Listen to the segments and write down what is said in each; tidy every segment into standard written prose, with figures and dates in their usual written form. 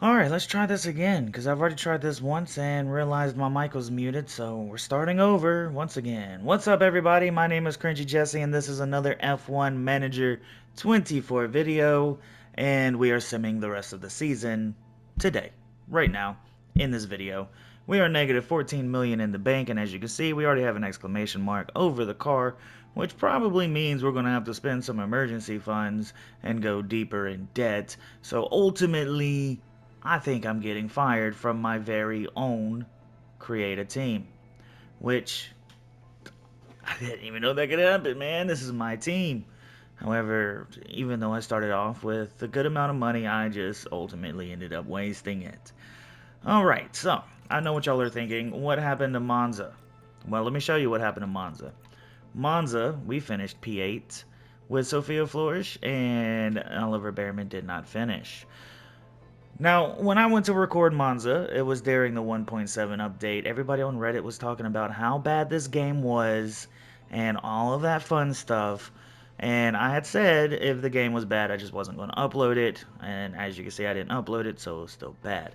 Alright, let's try this again, because I've already tried this once and realized my mic was muted, so we're starting over once again. What's up, everybody? My name is CringeyJesse, and this is another F1 Manager 24 video, and we are simming the rest of the season today, right now, in this video. We are negative 14 million in the bank, and as you can see, we already have an exclamation mark over the car, which probably means we're going to have to spend some emergency funds and go deeper in debt. So ultimately, I think I'm getting fired from my very own create a team, which I didn't even know that could happen, man. This is my team. However, even though I started off with a good amount of money, I just ultimately ended up wasting it. Alright, so, I know what y'all are thinking. What happened to Monza? Well, let me show you what happened to Monza. Monza, we finished P8 with Sophia Flores, and Oliver Behrman did not finish. Now, when I went to record Monza, it was during the 1.7 update. Everybody on Reddit was talking about how bad this game was and all of that fun stuff. And I had said if the game was bad, I just wasn't going to upload it. And as you can see, I didn't upload it, so it was still bad.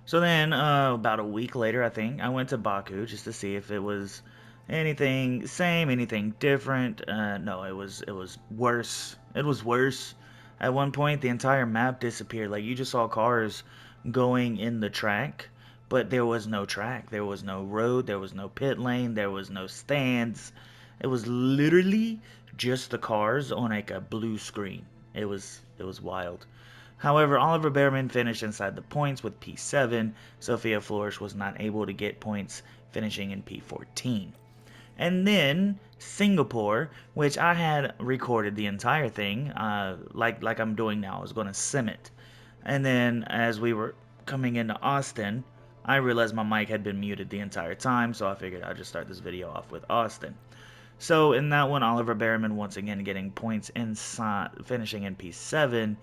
So then, about a week later, I think, I went to Baku just to see if it was anything same, anything different. No, it was worse. It was worse. At one point, the entire map disappeared. Like, you just saw cars going in the track, but there was no track. There was no road. There was no pit lane. There was no stands. It was literally just the cars on like a blue screen. It was wild. However, Oliver Behrman finished inside the points with P7. Sophia Flores was not able to get points, finishing in P14. And then Singapore, which I had recorded the entire thing, like I'm doing now. I was going to sim it. And then as we were coming into Austin, I realized my mic had been muted the entire time, so I figured I'd just start this video off with Austin. So in that one, Oliver Behrman once again getting points inside, finishing in P7.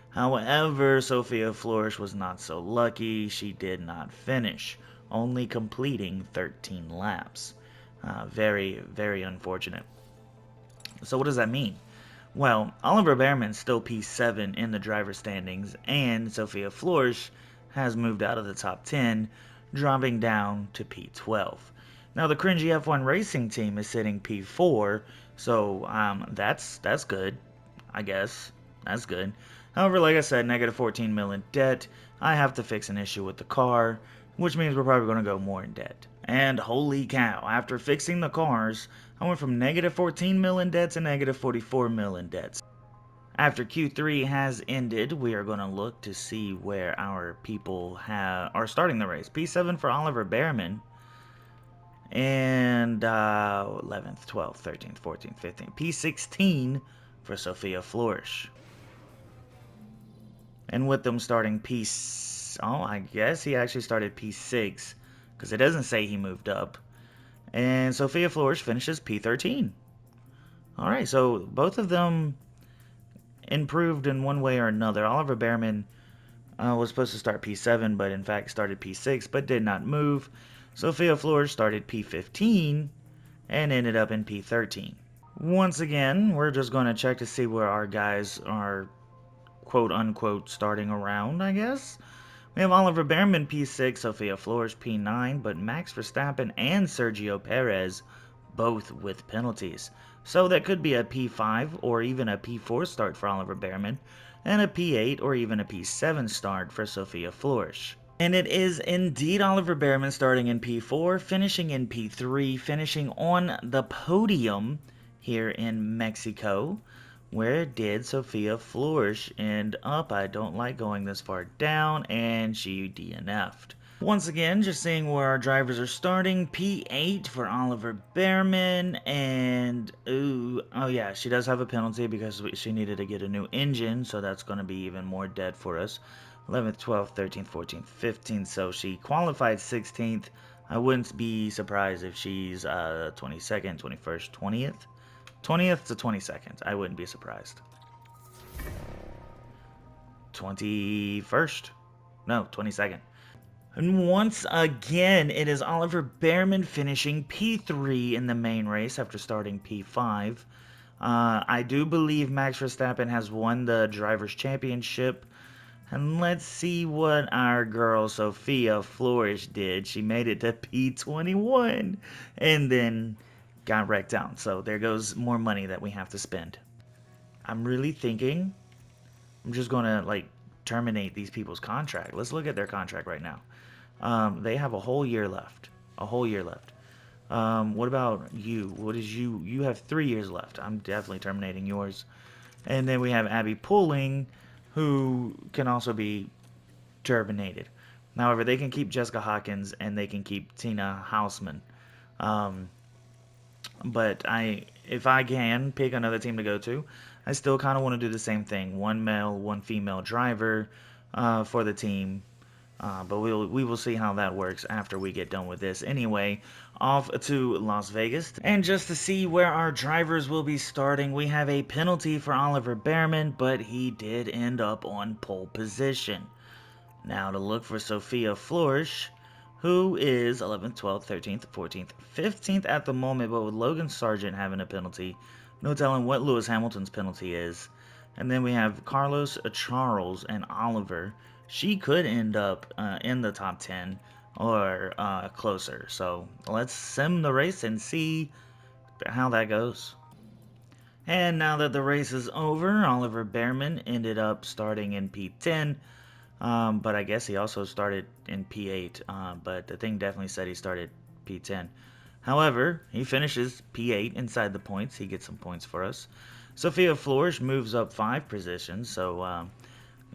However, Sophia Flores was not so lucky. She did not finish, only completing 13 laps. Very, very unfortunate. So what does that mean? Well, Oliver Behrman's still P7 in the driver standings, and Sophia Flores has moved out of the top 10, dropping down to P12. Now the Cringy F1 Racing team is sitting P4, so that's good, I guess. That's good. However, like I said, negative 14 mil in debt. I have to fix an issue with the car, which means we're probably going to go more in debt. And holy cow, after fixing the cars, I went from negative 14 mil in debt to negative 44 mil in debt. After Q3 has ended, we are going to look to see where our people are starting the race. P7 for Oliver Behrman, and 11th, 12th, 13th, 14th, 15th. P16 for Sophia Flores. And with them starting I guess he actually started P6, because it doesn't say he moved up. And Sophia Flores finishes P13. Alright, so both of them improved in one way or another. Oliver Behrman was supposed to start P7, but in fact started P6, but did not move. Sophia Flores started P15 and ended up in P13. Once again, we're just going to check to see where our guys are quote-unquote starting around, I guess. We have Oliver Behrman P6, Sophia Flores P9, but Max Verstappen and Sergio Perez both with penalties. So that could be a P5 or even a P4 start for Oliver Behrman, and a P8 or even a P7 start for Sophia Flores. And it is indeed Oliver Behrman starting in P4, finishing in P3, finishing on the podium here in Mexico. Where did Sophia Flores end up? I don't like going this far down, and she DNF'd. Once again, just seeing where our drivers are starting. P8 for Oliver Behrman, and oh yeah, she does have a penalty because she needed to get a new engine, so that's going to be even more dead for us. 11th, 12th, 13th, 14th, 15th, so she qualified 16th. I wouldn't be surprised if she's 22nd, 21st, 20th. 20th to 22nd. I wouldn't be surprised. 21st. No, 22nd. And once again, it is Oliver Behrman finishing P3 in the main race after starting P5. I do believe Max Verstappen has won the Drivers' Championship. And let's see what our girl Sophia Flourish did. She made it to P21 and then got wrecked out. So there goes more money that we have to spend. I'm really thinking I'm just going to like terminate these people's contract. Let's look at their contract right now. They have a whole year left. A whole year left. What about you? What is you? You have 3 years left. I'm definitely terminating yours. And then we have Abby Pulling, who can also be terminated. However, they can keep Jessica Hawkins and they can keep Tina Hausman. Um, but if I can pick another team to go to, I still kind of want to do the same thing: one male, one female driver for the team. But we will see how that works after we get done with this. Anyway, off to Las Vegas. And just to see where our drivers will be starting, we have a penalty for Oliver Behrman, but he did end up on pole position. Now to look for Sophia Flourish, who is 11th, 12th, 13th, 14th, 15th at the moment, but with Logan Sargent having a penalty, no telling what Lewis Hamilton's penalty is. And then we have Carlos, Charles, and Oliver. She could end up in the top 10 or closer. So let's sim the race and see how that goes. And now that the race is over, Oliver Behrman ended up starting in P10. But I guess he also started in P8. But the thing definitely said he started P10. However, he finishes P8 inside the points. He gets some points for us. Sophia Flourish moves up 5 positions, so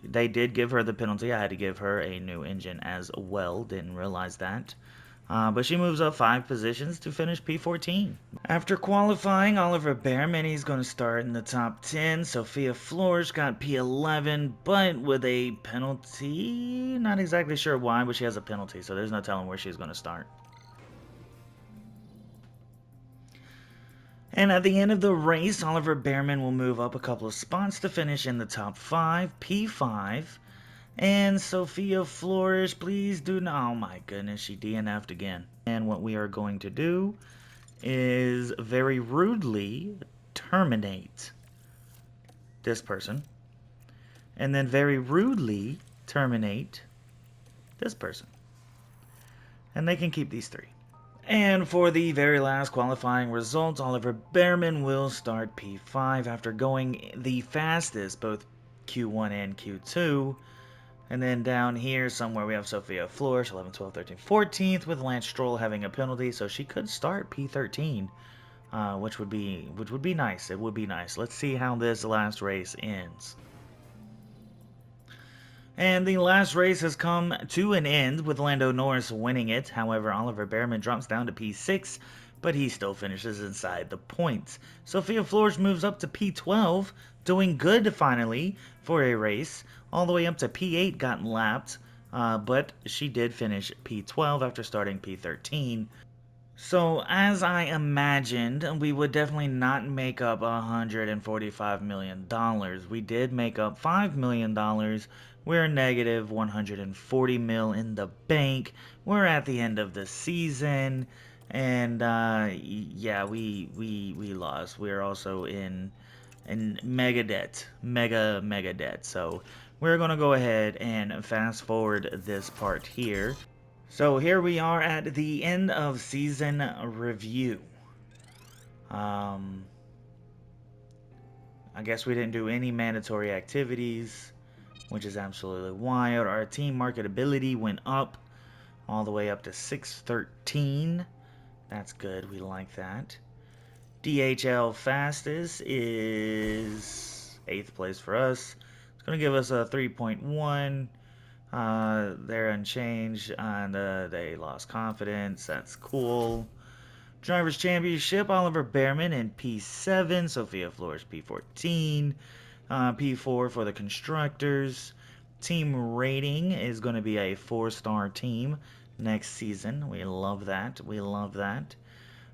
they did give her the penalty. I had to give her a new engine as well. Didn't realize that. But she moves up 5 positions to finish P14. After qualifying, Oliver Behrman, he's going to start in the top 10. Sophia Flourish got P11, but with a penalty. Not exactly sure why, but she has a penalty, so there's no telling where she's going to start. And at the end of the race, Oliver Behrman will move up a couple of spots to finish in the top 5, P5. And Sophia Flourish, please do not. Oh my goodness, she DNF'd again. And what we are going to do is very rudely terminate this person. And then very rudely terminate this person. And they can keep these 3. And for the very last qualifying results, Oliver Behrman will start P5 after going the fastest, both Q1 and Q2. And then down here somewhere we have Sophia Flourish, 11, 12, 13, 14th, with Lance Stroll having a penalty, so she could start P13, which would be nice. It would be nice. Let's see how this last race ends. And the last race has come to an end with Lando Norris winning it. However, Oliver Behrman drops down to P6, but he still finishes inside the points. Sophia Flourish moves up to P12, doing good finally for a race. All the way up to P8 got lapped, but she did finish P12 after starting P13. So, as I imagined, we would definitely not make up $145 million. We did make up $5 million. We're negative $140 million in the bank. We're at the end of the season. And, yeah, we lost. We're also in mega debt. Mega debt. So, we're going to go ahead and fast forward this part here. So here we are at the end of season review. I guess we didn't do any mandatory activities, which is absolutely wild. Our team marketability went up all the way up to 613. That's good. We like that. DHL fastest is 8th place for us. It's going to give us a 3.1. They're unchanged, and they lost confidence. That's cool. Drivers' Championship, Oliver Behrman in P7, Sophia Flourish P14, P4 for the Constructors. Team rating is going to be a 4-star team next season. We love that. We love that.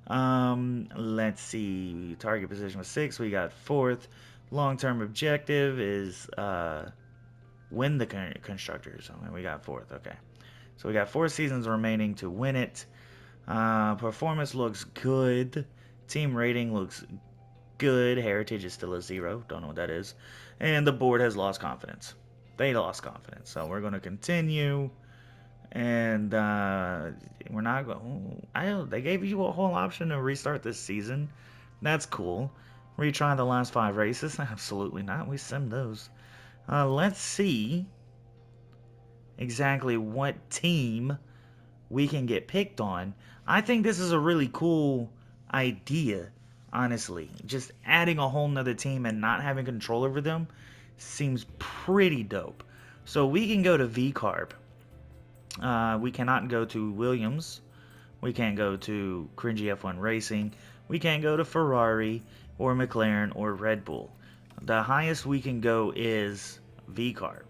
Let's see. Target position was 6. We got 4th. Long-term objective is win the Constructors. We got 4th. Okay. So we got 4 seasons remaining to win it. Performance looks good. Team rating looks good. Heritage is still a 0. Don't know what that is. And the board has lost confidence. They lost confidence. So we're going to continue. And we're not going. They gave you a whole option to restart this season. That's cool. Retry the last 5 races? Absolutely not. We simmed those. Let's see exactly what team we can get picked on. I think this is a really cool idea, honestly. Just adding a whole nother team and not having control over them seems pretty dope. So we can go to VCarb. We cannot go to Williams. We can't go to Cringy F1 Racing. We can't go to Ferrari or McLaren or Red Bull. The highest we can go is VCarb.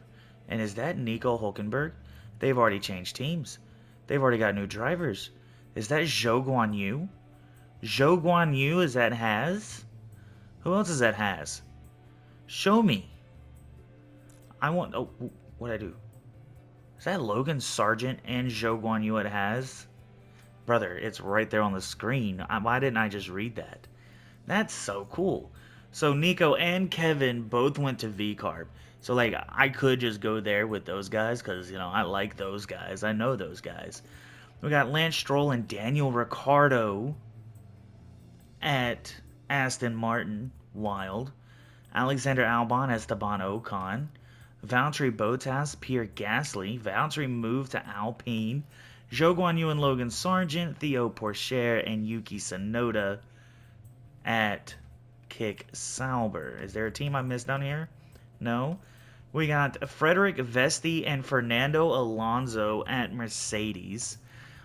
And is that Nico Hulkenberg? They've already changed teams. They've already got new drivers. Is that Zhou Guan Yu? Zhou Guan Yu is that Haas? Who else is that Haas? Show me. I want... Oh, what'd I do? Is that Logan Sargent and Zhou Guan Yu at Haas? Brother, it's right there on the screen. Why didn't I just read that? That's so cool. So Nico and Kevin both went to VCarb. So like I could just go there with those guys because I like those guys. I know those guys. We got Lance Stroll and Daniel Ricciardo at Aston Martin. Wild. Alexander Albon, Esteban Ocon. Valtteri Bottas, Pierre Gasly. Valtteri moved to Alpine. Zhou Guan Yu and Logan Sargent, Theo Pourchaire, and Yuki Tsunoda at Kick Sauber. Is there a team I missed down here? No. We got Frederick Vesti and Fernando Alonso at Mercedes.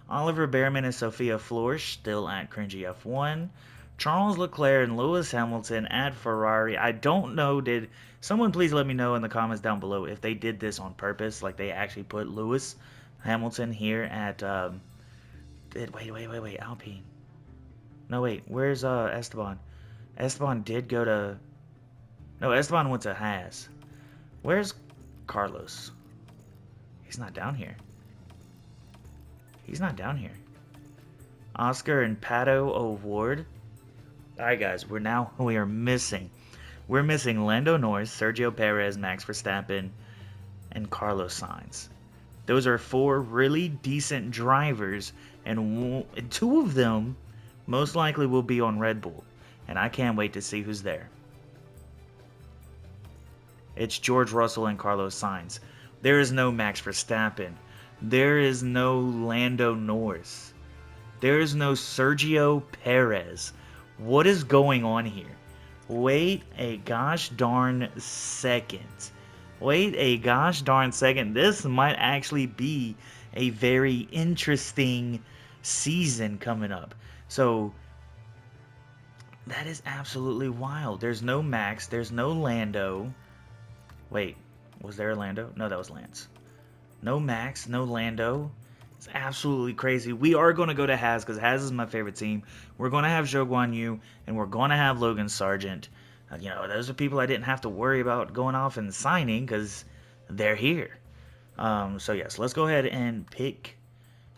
Oliver Behrman and Sophia Florsch still at Cringy F1. Charles Leclerc and Lewis Hamilton at Ferrari. I don't know, did someone please let me know in the comments down below if they did this on purpose, like they actually put Lewis Hamilton here at wait, Alpine. No, wait, where's Esteban? Esteban did go to... No, Esteban went to Haas. Where's Carlos? He's not down here. He's not down here. Oscar and Pato O'Ward. Alright guys, we are missing. We're missing Lando Norris, Sergio Perez, Max Verstappen, and Carlos Sainz. Those are 4 really decent drivers, and 2 of them most likely will be on Red Bull. And I can't wait to see who's there. It's George Russell and Carlos Sainz. There is no Max Verstappen. There is no Lando Norris. There is no Sergio Perez. What is going on here? Wait a gosh darn second. Wait a gosh darn second. This might actually be a very interesting season coming up. So, that is absolutely wild. There's no Max. There's no Lando. Wait, was there a Lando? No, that was Lance. No Max, no Lando. It's absolutely crazy. We are going to go to Haas because Haas is my favorite team. We're going to have Zhou Guan Yu, and we're going to have Logan Sargent. Those are people I didn't have to worry about going off and signing because they're here. So, yes, let's go ahead and pick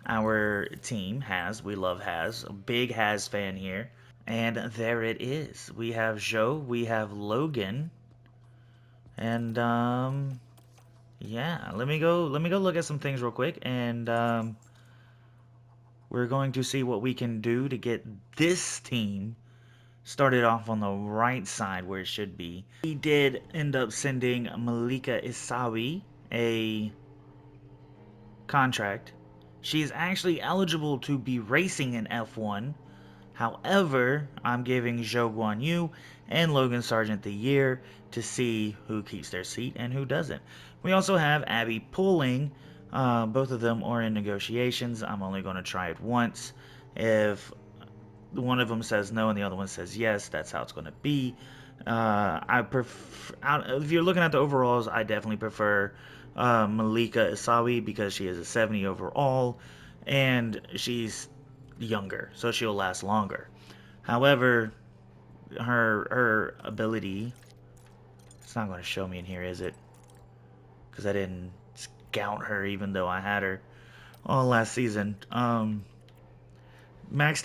our team, Haas. We love Haas. A big Haas fan here. And there it is. We have Zhou. We have Logan. And, yeah, let me go look at some things real quick, and we're going to see what we can do to get this team started off on the right side where it should be. We did end up sending Malika Isawi a contract. She is actually eligible to be racing in F1. However, I'm giving Zhou Guan Yu and Logan Sargent the year to see who keeps their seat and who doesn't. We also have Abby Pulling. Both of them are in negotiations. I'm only going to try it once. If one of them says no and the other one says yes, that's how it's going to be. If you're looking at the overalls, I definitely prefer Malika Isawi because she is a 70 overall and she's younger, so she'll last longer. However, her ability, it's not going to show me in here, is it? Because I didn't scout her even though I had her all last season. Maxed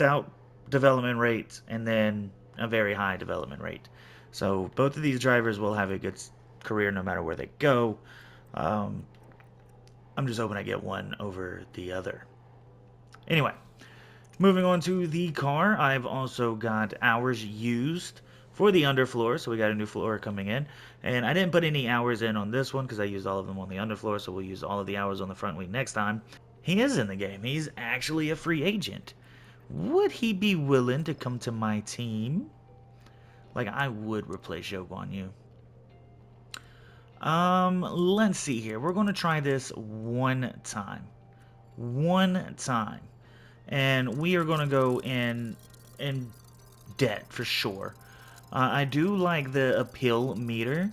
out development rate and then a very high development rate. So both of these drivers will have a good career no matter where they go. Um, I'm just hoping I get one over the other. Anyway, moving on to the car, I've also got hours used for the underfloor, so we got a new floor coming in. And I didn't put any hours in on this one because I used all of them on the underfloor, so we'll use all of the hours on the front wing next time. He is in the game. He's actually a free agent. Would he be willing to come to my team? Like, I would replace Zhou Guanyu. Let's see here. We're going to try this one time. One time. And we are going to go in debt for sure. I do like the appeal meter.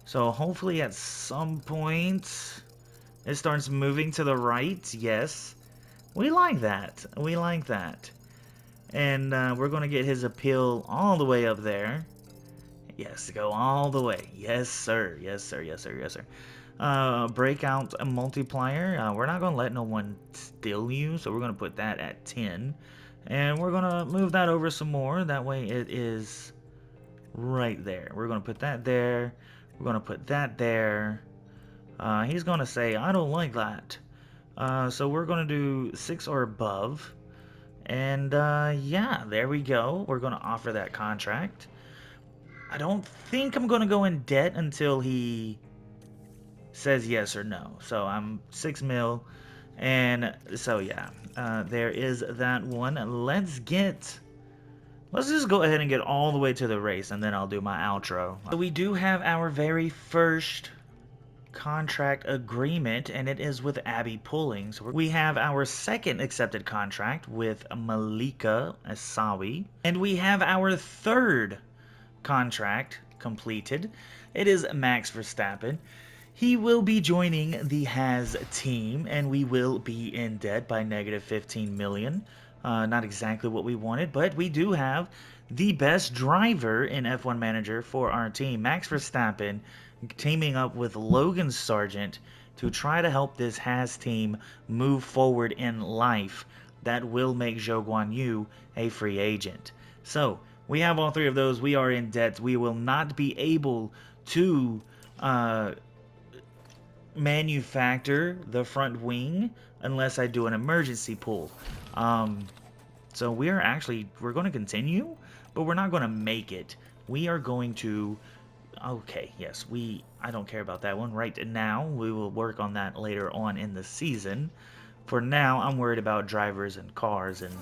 So hopefully at some point it starts moving to the right. Yes. We like that. We like that. And we're going to get his appeal all the way up there. Yes, go all the way. Yes, sir. Yes, sir. Yes, sir. Yes, sir. Breakout multiplier. We're not going to let no one steal you, so we're going to put that at 10. And we're going to move that over some more. That way it is right there. We're going to put that there. We're going to put that there. He's going to say, I don't like that. So we're going to do 6 or above. And yeah, there we go. We're going to offer that contract. I don't think I'm going to go in debt until he says yes or no. So I'm 6 mil. And so yeah, there is that one. Let's just go ahead and get all the way to the race, and then I'll do my outro. So we do have our very first contract agreement, and it is with Abby Pulling. So we have our second accepted contract with Malika Asawi, and we have our third contract completed. It is Max Verstappen. He will be joining the Has team, and we will be in debt by negative 15 million. Not exactly what we wanted, but we do have the best driver in F1 Manager for our team, Max Verstappen, teaming up with Logan Sargent to try to help this Has team move forward in life. That will make Zhou Guanyu a free agent. So, we have all three of those. We are in debt. We will not be able to manufacture the front wing unless I do an emergency pull. So we're going to continue, but we're not going to make it. We are going to, okay, yes, I don't care about that one right now. We will work on that later on in the season. For now, I'm worried about drivers and cars and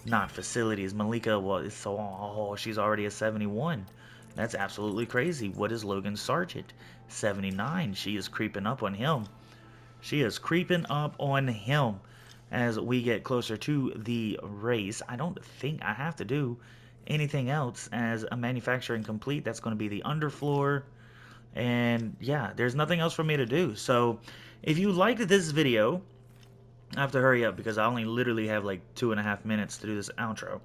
not facilities. Malika, well, she's already a 71. That's absolutely crazy. What is Logan Sargent? 79. She is creeping up on him. She is creeping up on him as we get closer to the race. I don't think I have to do anything else as a manufacturing complete. That's going to be the underfloor. And yeah, there's nothing else for me to do. So if you liked this video, I have to hurry up because I only literally have like 2.5 minutes to do this outro.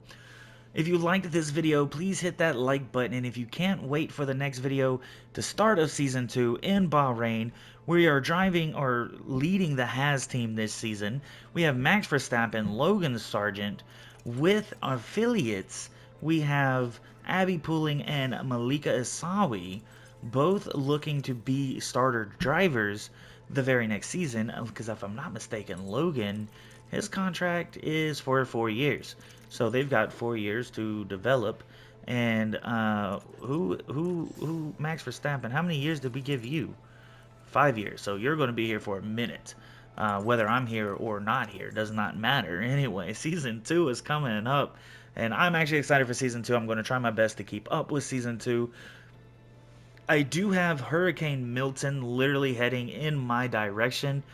If you liked this video, please hit that like button, and if you can't wait for the next video, the start of Season 2 in Bahrain, we are driving or leading the Has team this season. We have Max Verstappen, Logan Sargent. With affiliates, we have Abby Pulling and Malika Asawi, both looking to be starter drivers the very next season, because if I'm not mistaken, Logan, his contract is for 4 years. So they've got 4 years to develop. And who Max Verstappen, how many years did we give you? 5 years. So you're going to be here for a minute. Whether I'm here or not here does not matter. Anyway, Season 2 is coming up. And I'm actually excited for Season 2. I'm going to try my best to keep up with Season 2. I do have Hurricane Milton literally heading in my direction.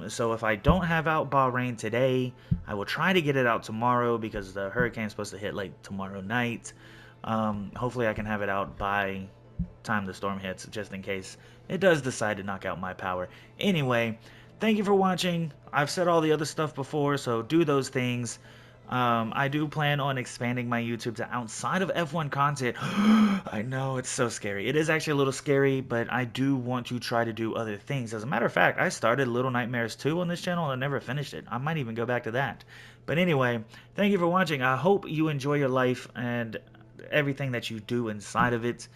So if I don't have out Bahrain today, I will try to get it out tomorrow because the hurricane's supposed to hit like tomorrow night. Hopefully I can have it out by time the storm hits, just in case it does decide to knock out my power. Anyway, thank you for watching. I've said all the other stuff before, so do those things. I do plan on expanding my YouTube to outside of F1 content. I know, it's so scary. It is actually a little scary, but I do want to try to do other things. As a matter of fact, I started Little Nightmares 2 on this channel and never finished it. I might even go back to that. But anyway, thank you for watching. I hope you enjoy your life and everything that you do inside of it.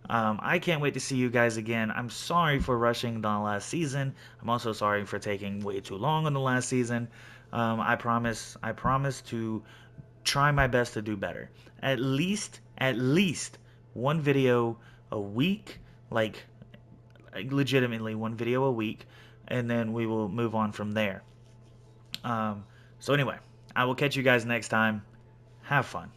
I can't wait to see you guys again. I'm sorry for rushing the last season. I'm also sorry for taking way too long on the last season. I promise to try my best to do better. At least one video a week, like legitimately one video a week, and then we will move on from there. Um, so anyway, I will catch you guys next time. Have fun.